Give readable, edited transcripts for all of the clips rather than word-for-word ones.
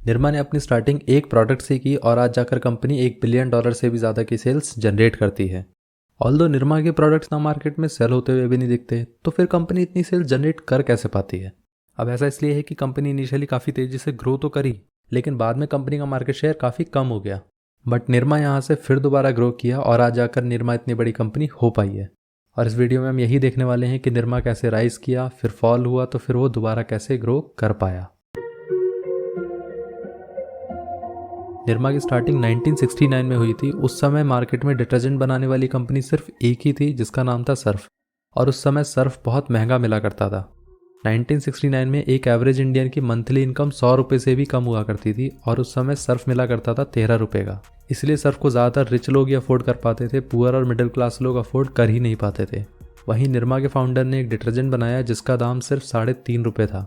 निरमा ने अपनी स्टार्टिंग एक प्रोडक्ट से की और आज जाकर कंपनी $1 बिलियन से भी ज़्यादा की सेल्स जनरेट करती है। ऑल्दो निरमा के प्रोडक्ट्स ना मार्केट में सेल होते हुए भी नहीं दिखते, तो फिर कंपनी इतनी सेल्स जनरेट कर कैसे पाती है? अब ऐसा इसलिए है कि कंपनी इनिशियली काफ़ी तेज़ी से ग्रो तो करी, लेकिन बाद में कंपनी का मार्केट शेयर काफ़ी कम हो गया। बट निरमा यहाँ से फिर दोबारा ग्रो किया और आज जाकर निरमा इतनी बड़ी कंपनी हो पाई है। और इस वीडियो में हम यही देखने वाले हैं कि निरमा कैसे राइज किया, फिर फॉल हुआ, तो फिर वो दोबारा कैसे ग्रो कर पाया। निरमा की स्टार्टिंग 1969 में हुई थी। उस समय मार्केट में डिटर्जेंट बनाने वाली कंपनी सिर्फ एक ही थी जिसका नाम था सर्फ, और उस समय सर्फ बहुत महंगा मिला करता था। 1969 में एक एवरेज इंडियन की मंथली इनकम 100 रुपये से भी कम हुआ करती थी और उस समय सर्फ मिला करता था 13 रुपये का। इसलिए सर्फ को ज़्यादातर रिच लोग ही अफोर्ड कर पाते थे, पुअर और मिडिल क्लास लोग अफोर्ड कर ही नहीं पाते थे। वहीं निरमा के फाउंडर ने एक डिटर्जेंट बनाया जिसका दाम सिर्फ 3.5 रुपये था।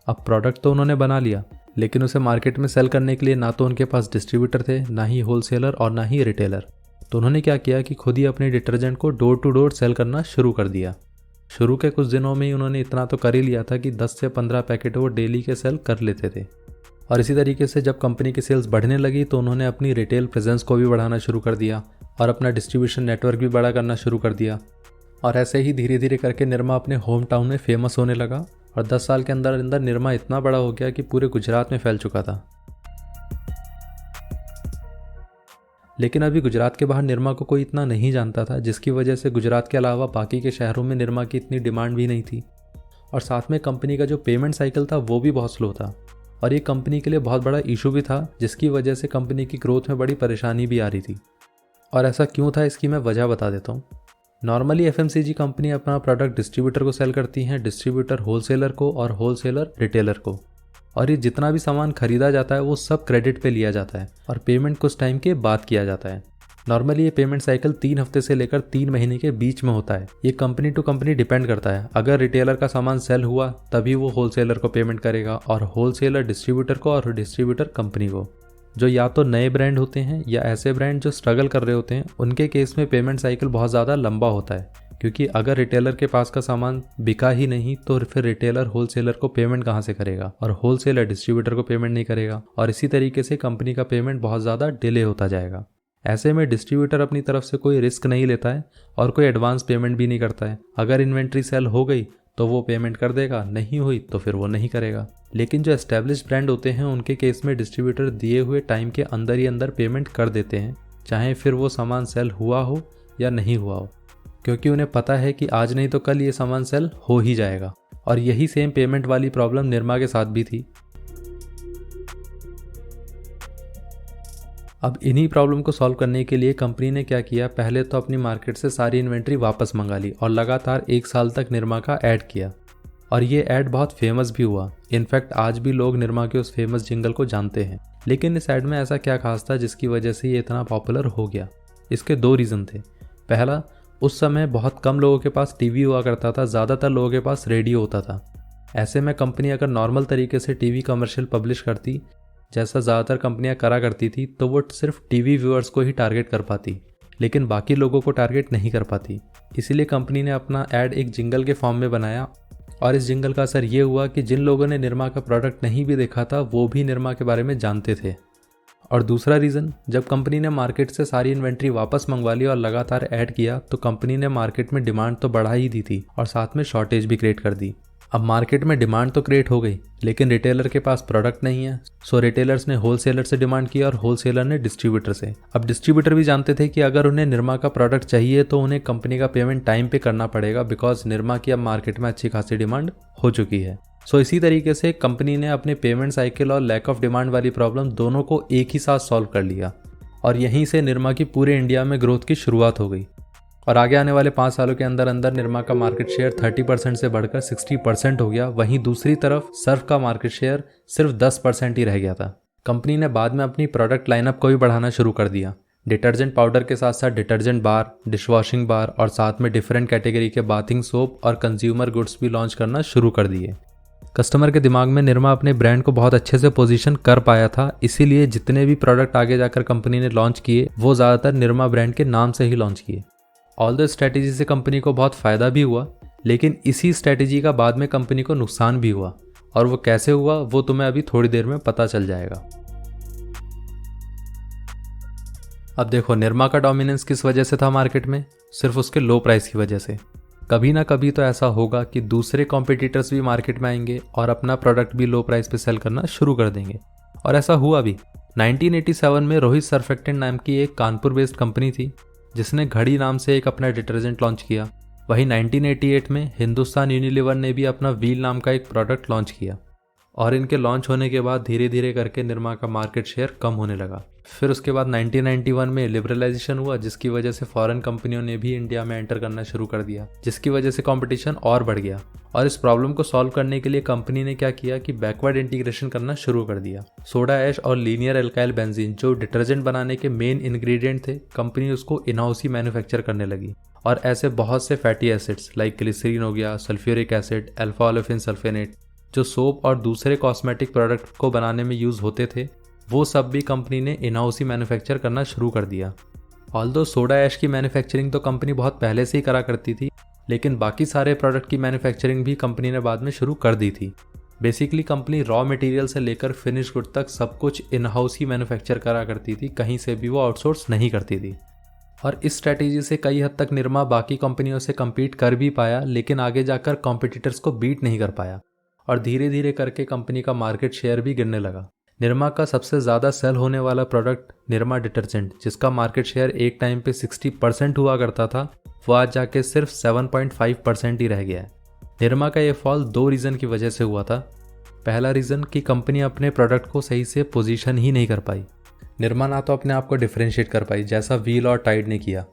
अब प्रोडक्ट तो उन्होंने बना लिया, लेकिन उसे मार्केट में सेल करने के लिए ना तो उनके पास डिस्ट्रीब्यूटर थे, ना ही होलसेलर और ना ही रिटेलर। तो उन्होंने क्या किया कि खुद ही अपने डिटर्जेंट को डोर टू डोर सेल करना शुरू कर दिया। शुरू के कुछ दिनों में ही उन्होंने इतना तो कर ही लिया था कि 10 से 15 पैकेट वो डेली के सेल कर लेते थे। और इसी तरीके से जब कंपनी की सेल्स बढ़ने लगी तो उन्होंने अपनी रिटेल प्रेजेंस को भी बढ़ाना शुरू कर दिया और अपना डिस्ट्रीब्यूशन नेटवर्क भी बड़ा करना शुरू कर दिया। और ऐसे ही धीरे धीरे करके निरमा अपने होम टाउन में फेमस होने लगा और 10 साल के अंदर अंदर निरमा इतना बड़ा हो गया कि पूरे गुजरात में फैल चुका था। लेकिन अभी गुजरात के बाहर निरमा को कोई इतना नहीं जानता था, जिसकी वजह से गुजरात के अलावा बाकी के शहरों में निरमा की इतनी डिमांड भी नहीं थी। और साथ में कंपनी का जो पेमेंट साइकिल था वो भी बहुत स्लो था और ये कंपनी के लिए बहुत बड़ा इशू भी था, जिसकी वजह से कंपनी की ग्रोथ में बड़ी परेशानी भी आ रही थी। और ऐसा क्यों था इसकी मैं वजह बता देता हूँ। नॉर्मली एफएमसीजी कंपनी अपना प्रोडक्ट डिस्ट्रीब्यूटर को सेल करती हैं, डिस्ट्रीब्यूटर होलसेलर को और होलसेलर रिटेलर को। और ये जितना भी सामान खरीदा जाता है वो सब क्रेडिट पे लिया जाता है और पेमेंट कुछ टाइम के बाद किया जाता है। नॉर्मली ये पेमेंट साइकिल 3 हफ्ते से लेकर 3 महीने के बीच में होता है। ये कंपनी टू कंपनी डिपेंड करता है। अगर रिटेलर का सामान सेल हुआ तभी वो होलसेलर को पेमेंट करेगा और होलसेलर डिस्ट्रीब्यूटर को और डिस्ट्रीब्यूटर कंपनी को। जो या तो नए ब्रांड होते हैं या ऐसे ब्रांड जो स्ट्रगल कर रहे होते हैं, उनके केस में पेमेंट साइकिल बहुत ज़्यादा लंबा होता है, क्योंकि अगर रिटेलर के पास का सामान बिका ही नहीं तो फिर रिटेलर होलसेलर को पेमेंट कहाँ से करेगा और होलसेलर डिस्ट्रीब्यूटर को पेमेंट नहीं करेगा और इसी तरीके से कंपनी का पेमेंट बहुत ज़्यादा डिले होता जाएगा। ऐसे में डिस्ट्रीब्यूटर अपनी तरफ से कोई रिस्क नहीं लेता है और कोई एडवांस पेमेंट भी नहीं करता है। अगर इन्वेंट्री सेल हो गई तो वो पेमेंट कर देगा, नहीं हुई तो फिर वो नहीं करेगा। लेकिन जो एस्टेब्लिश ब्रांड होते हैं उनके केस में डिस्ट्रीब्यूटर दिए हुए टाइम के अंदर ही अंदर पेमेंट कर देते हैं, चाहे फिर वो सामान सेल हुआ हो या नहीं हुआ हो, क्योंकि उन्हें पता है कि आज नहीं तो कल ये सामान सेल हो ही जाएगा। और यही सेम पेमेंट वाली प्रॉब्लम निरमा के साथ भी थी। अब इन्हीं प्रॉब्लम को सॉल्व करने के लिए कंपनी ने क्या किया, पहले तो अपनी मार्केट से सारी इन्वेंट्री वापस मंगा ली और लगातार 1 साल तक निरमा का ऐड किया और ये ऐड बहुत फेमस भी हुआ। इनफैक्ट आज भी लोग निरमा के उस फेमस जिंगल को जानते हैं। लेकिन इस ऐड में ऐसा क्या खास था जिसकी वजह से ये इतना पॉपुलर हो गया? इसके 2 रीज़न थे। पहला, उस समय बहुत कम लोगों के पास टीवी हुआ करता था, ज़्यादातर लोगों के पास रेडियो होता था। ऐसे में कंपनी अगर नॉर्मल तरीके से टीवी कमर्शियल पब्लिश करती, जैसा ज़्यादातर कंपनियां करा करती थी, तो वो सिर्फ टीवी व्यूअर्स को ही टारगेट कर पाती, लेकिन बाकी लोगों को टारगेट नहीं कर पाती। इसीलिए कंपनी ने अपना ऐड एक जिंगल के फॉर्म में बनाया और इस जिंगल का असर ये हुआ कि जिन लोगों ने निरमा का प्रोडक्ट नहीं भी देखा था वो भी निरमा के बारे में जानते थे। और दूसरा रीज़न, जब कंपनी ने मार्केट से सारी इन्वेंट्री वापस मंगवा ली और लगातार ऐड किया तो कंपनी ने मार्केट में डिमांड तो बढ़ा ही दी थी और साथ में शॉर्टेज भी क्रिएट कर दी। अब मार्केट में डिमांड तो क्रिएट हो गई, लेकिन रिटेलर के पास प्रोडक्ट नहीं है, सो रिटेलर्स ने होलसेलर से डिमांड की और होलसेलर ने डिस्ट्रीब्यूटर से। अब डिस्ट्रीब्यूटर भी जानते थे कि अगर उन्हें निरमा का प्रोडक्ट चाहिए तो उन्हें कंपनी का पेमेंट टाइम पे करना पड़ेगा, बिकॉज निरमा की अब मार्केट में अच्छी खासी डिमांड हो चुकी है। सो इसी तरीके से कंपनी ने अपने पेमेंट साइकिल और लैक ऑफ डिमांड वाली प्रॉब्लम दोनों को एक ही साथ सॉल्व कर लिया और यहीं से निरमा की पूरे इंडिया में ग्रोथ की शुरुआत हो गई। और आगे आने वाले 5 सालों के अंदर अंदर निरमा का मार्केट शेयर 30% से बढ़कर 60% हो गया। वहीं दूसरी तरफ सर्फ का मार्केट शेयर सिर्फ 10% ही रह गया था। कंपनी ने बाद में अपनी प्रोडक्ट लाइनअप को भी बढ़ाना शुरू कर दिया। डिटर्जेंट पाउडर के साथ साथ डिटर्जेंट बार, डिशवॉशिंग बार और साथ में डिफरेंट कैटेगरी के बाथिंग सोप और कंज्यूमर गुड्स भी लॉन्च करना शुरू कर दिए। कस्टमर के दिमाग में निरमा अपने ब्रांड को बहुत अच्छे से पोजीशन कर पाया था, इसीलिए जितने भी प्रोडक्ट आगे जाकर कंपनी ने लॉन्च किए वो ज़्यादातर निरमा ब्रांड के नाम से ही लॉन्च किए। ऑल द स्ट्रैटेजी से कंपनी को बहुत फ़ायदा भी हुआ, लेकिन इसी स्ट्रैटेजी का बाद में कंपनी को नुकसान भी हुआ और वो कैसे हुआ वो तुम्हें अभी थोड़ी देर में पता चल जाएगा। अब देखो, निरमा का डोमिनेंस किस वजह से था मार्केट में? सिर्फ उसके लो प्राइस की वजह से। कभी ना कभी तो ऐसा होगा कि दूसरे कॉम्पिटिटर्स भी मार्केट में आएंगे और अपना प्रोडक्ट भी लो प्राइस पे सेल करना शुरू कर देंगे, और ऐसा हुआ भी। 1987 में रोहित सर्फेक्टेंट नाम की एक कानपुर बेस्ड कंपनी थी जिसने घड़ी नाम से एक अपना डिटर्जेंट लॉन्च किया। वहीं 1988 में हिंदुस्तान यूनिलीवर ने भी अपना व्हील नाम का एक प्रोडक्ट लॉन्च किया, और इनके लॉन्च होने के बाद धीरे धीरे करके निरमा का मार्केट शेयर कम होने लगा। फिर उसके बाद 1991 में लिबरलाइजेशन हुआ, जिसकी वजह से फॉरेन कंपनियों ने भी इंडिया में एंटर करना शुरू कर दिया, जिसकी वजह से कंपटीशन और बढ़ गया। और इस प्रॉब्लम को सॉल्व करने के लिए कंपनी ने क्या किया कि बैकवर्ड इंटीग्रेशन करना शुरू कर दिया। सोडा ऐश और लीनियर एल्काइल बेंजीन जो डिटर्जेंट बनाने के मेन इंग्रेडिएंट थे, कंपनी उसको इन हाउस ही मैन्युफैक्चर करने लगी। और ऐसे बहुत से फैटी एसिड्स लाइक ग्लिसरीन हो गया, सल्फ्यूरिक एसिड, अल्फा ओलेफिन सल्फेनेट, जो सोप और दूसरे कॉस्मेटिक प्रोडक्ट को बनाने में यूज़ होते थे, वो सब भी कंपनी ने इन हाउस ही मैन्युफैक्चर करना शुरू कर दिया। ऑल्दो सोडा ऐश की मैन्युफैक्चरिंग तो कंपनी बहुत पहले से ही करा करती थी, लेकिन बाकी सारे प्रोडक्ट की मैन्युफैक्चरिंग भी कंपनी ने बाद में शुरू कर दी थी। बेसिकली कंपनी रॉ मटेरियल से लेकर फिनिश गुड तक सब कुछ इन हाउस ही मैन्युफैक्चर करा करती थी, कहीं से भी वो आउटसोर्स नहीं करती थी। और इस स्ट्रैटेजी से कई हद तक निरमा बाकी कंपनियों से कम्पीट कर भी पाया, लेकिन आगे जाकर कॉम्पिटिटर्स को बीट नहीं कर पाया, और धीरे धीरे करके कंपनी का मार्केट शेयर भी गिरने लगा। निरमा का सबसे ज़्यादा सेल होने वाला प्रोडक्ट निरमा डिटर्जेंट, जिसका मार्केट शेयर एक टाइम पे 60% हुआ करता था, वो आज जाके सिर्फ 7.5% ही रह गया है। निरमा का ये फॉल 2 रीज़न की वजह से हुआ था। पहला रीज़न कि कंपनी अपने प्रोडक्ट को सही से पोजीशन ही नहीं कर पाई। निरमा ना तो अपने आप को डिफरेंशिएट कर पाई जैसा व्हील और टाइड ने किया,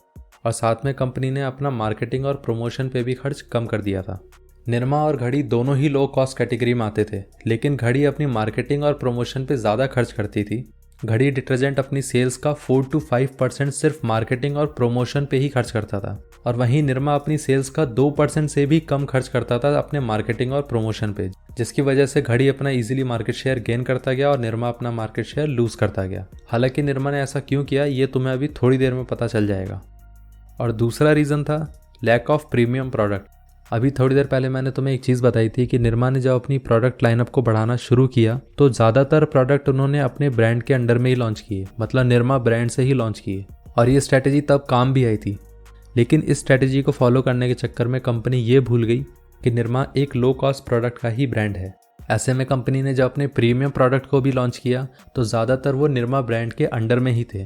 और साथ में कंपनी ने अपना मार्केटिंग और प्रमोशन पे भी खर्च कम कर दिया था। निरमा और घड़ी दोनों ही लो कॉस्ट कैटेगरी में आते थे, लेकिन घड़ी अपनी मार्केटिंग और प्रमोशन पे ज़्यादा खर्च करती थी। घड़ी डिटर्जेंट अपनी सेल्स का 4 to 5% सिर्फ मार्केटिंग और प्रमोशन पे ही खर्च करता था, और वहीं निरमा अपनी सेल्स का 2% से भी कम खर्च करता था अपने मार्केटिंग और प्रमोशन पे, जिसकी वजह से घड़ी अपना इजीली मार्केट शेयर गेन करता गया और निरमा अपना मार्केट शेयर लूज करता गया। हालांकि निरमा ने ऐसा क्यों किया ये तुम्हें अभी थोड़ी देर में पता चल जाएगा। और दूसरा रीज़न था लैक ऑफ प्रीमियम प्रोडक्ट। अभी थोड़ी देर पहले मैंने तुम्हें एक चीज़ बताई थी कि निरमा ने जब अपनी प्रोडक्ट लाइनअप को बढ़ाना शुरू किया तो ज़्यादातर प्रोडक्ट उन्होंने अपने ब्रांड के अंडर में ही लॉन्च किए, मतलब निरमा ब्रांड से ही लॉन्च किए, और ये स्ट्रैटेजी तब काम भी आई थी। लेकिन इस स्ट्रैटेजी को फॉलो करने के चक्कर में कंपनी ये भूल गई कि निरमा एक लो कॉस्ट प्रोडक्ट का ही ब्रांड है। ऐसे में कंपनी ने जब अपने प्रीमियम प्रोडक्ट को भी लॉन्च किया तो ज़्यादातर वो निरमा ब्रांड के अंडर में ही थे।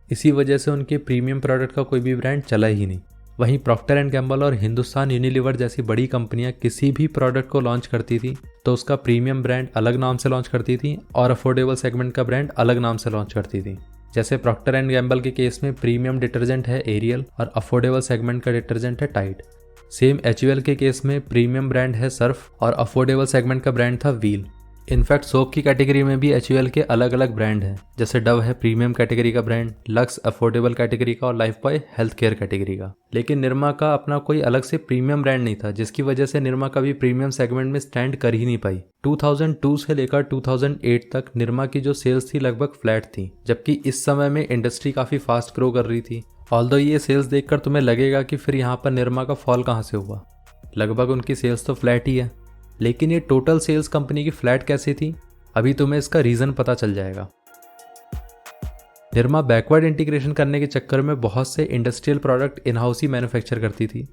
इसी वजह से उनके प्रीमियम प्रोडक्ट का कोई भी ब्रांड चला ही नहीं। वहीं प्रॉक्टर एंड गैम्बल और हिंदुस्तान यूनिलीवर जैसी बड़ी कंपनियां किसी भी प्रोडक्ट को लॉन्च करती थी तो उसका प्रीमियम ब्रांड अलग नाम से लॉन्च करती थी और अफोर्डेबल सेगमेंट का ब्रांड अलग नाम से लॉन्च करती थी। जैसे प्रॉक्टर एंड गैम्बल के केस में प्रीमियम डिटर्जेंट है एरियल और अफोर्डेबल सेगमेंट का डिटर्जेंट है टाइड। सेम एचयूएल के केस में प्रीमियम ब्रांड है सर्फ और अफोर्डेबल सेगमेंट का ब्रांड था व्हील। इनफैक्ट सोप की कैटेगरी में भी एचयूएल के अलग अलग ब्रांड हैं, जैसे डव है प्रीमियम कैटेगरी का ब्रांड, लक्स अफोर्डेबल कैटेगरी का और life boy health care category का। लेकिन निरमा का अपना कोई अलग से प्रीमियम ब्रांड नहीं था, जिसकी वजह से निरमा कभी प्रीमियम सेगमेंट में स्टैंड कर ही नहीं पाई। 2002 से लेकर 2008 तक निरमा की जो सेल्स थी लगभग फ्लैट थी, जबकि इस समय में इंडस्ट्री काफ़ी फास्ट ग्रो कर रही थी। ऑल्दो ये सेल्स देखकर तुम्हें लगेगा कि फिर यहाँ पर निरमा का फॉल कहाँ से हुआ, लगभग उनकी सेल्स तो फ्लैट ही है। लेकिन ये टोटल सेल्स कंपनी की फ्लैट कैसे थी, अभी तुम्हें इसका रीज़न पता चल जाएगा। निरमा बैकवर्ड इंटीग्रेशन करने के चक्कर में बहुत से industrial product in house he manufacture करती थी,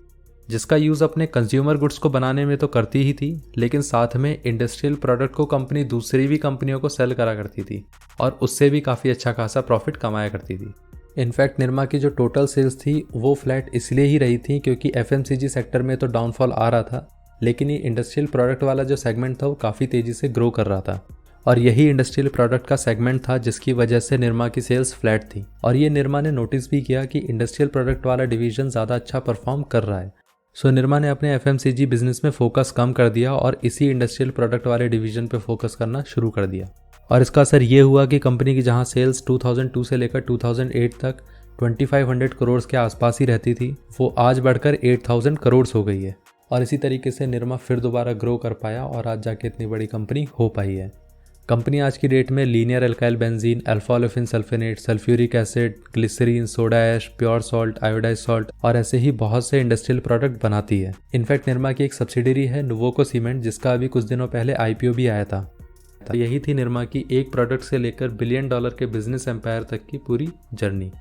जिसका यूज़ अपने कंज्यूमर गुड्स को बनाने में तो करती ही थी, लेकिन साथ में इंडस्ट्रियल प्रोडक्ट को कंपनी दूसरी भी कंपनियों को सेल करा करती थी और उससे भी काफ़ी अच्छा खासा प्रॉफिट कमाया करती थी। इनफैक्ट निरमा की जो टोटल सेल्स थी वो फ्लैट इसलिए ही रही थी क्योंकि एफएमसीजी सेक्टर में तो डाउनफॉल आ रहा था, लेकिन ये इंडस्ट्रियल प्रोडक्ट वाला जो सेगमेंट था वो काफ़ी तेज़ी से ग्रो कर रहा था, और यही इंडस्ट्रियल प्रोडक्ट का सेगमेंट था जिसकी वजह से निरमा की सेल्स फ्लैट थी। और ये निरमा ने नोटिस भी किया कि इंडस्ट्रियल प्रोडक्ट वाला डिवीजन ज़्यादा अच्छा परफॉर्म कर रहा है, सो निरमा ने अपने एफएमसीजी बिजनेस में फोकस कम कर दिया और इसी इंडस्ट्रियल प्रोडक्ट वाले डिवीजन पे फोकस करना शुरू कर दिया। और इसका असर ये हुआ कि कंपनी की जहाँ सेल्स 2002 से लेकर 2008 तक 2500 करोड़ के आसपास ही रहती थी, वो आज बढ़कर 8000 करोड़ हो गई है। और इसी तरीके से निरमा फिर दोबारा ग्रो कर पाया और आज जाके इतनी बड़ी कंपनी हो पाई है। कंपनी आज की डेट में linear alkyl benzene, alpha olefin sulphonate, sulphuric acid, glycerine, soda ash, pure salt, iodised salt और ऐसे ही बहुत से इंडस्ट्रियल प्रोडक्ट बनाती है। इनफैक्ट निरमा की एक सब्सिडरी है नुवोको सीमेंट, जिसका अभी कुछ दिनों पहले आईपीओ भी आया था। यही थी निरमा की एक प्रोडक्ट से लेकर $1 बिलियन के बिजनेस एम्पायर तक की पूरी जर्नी।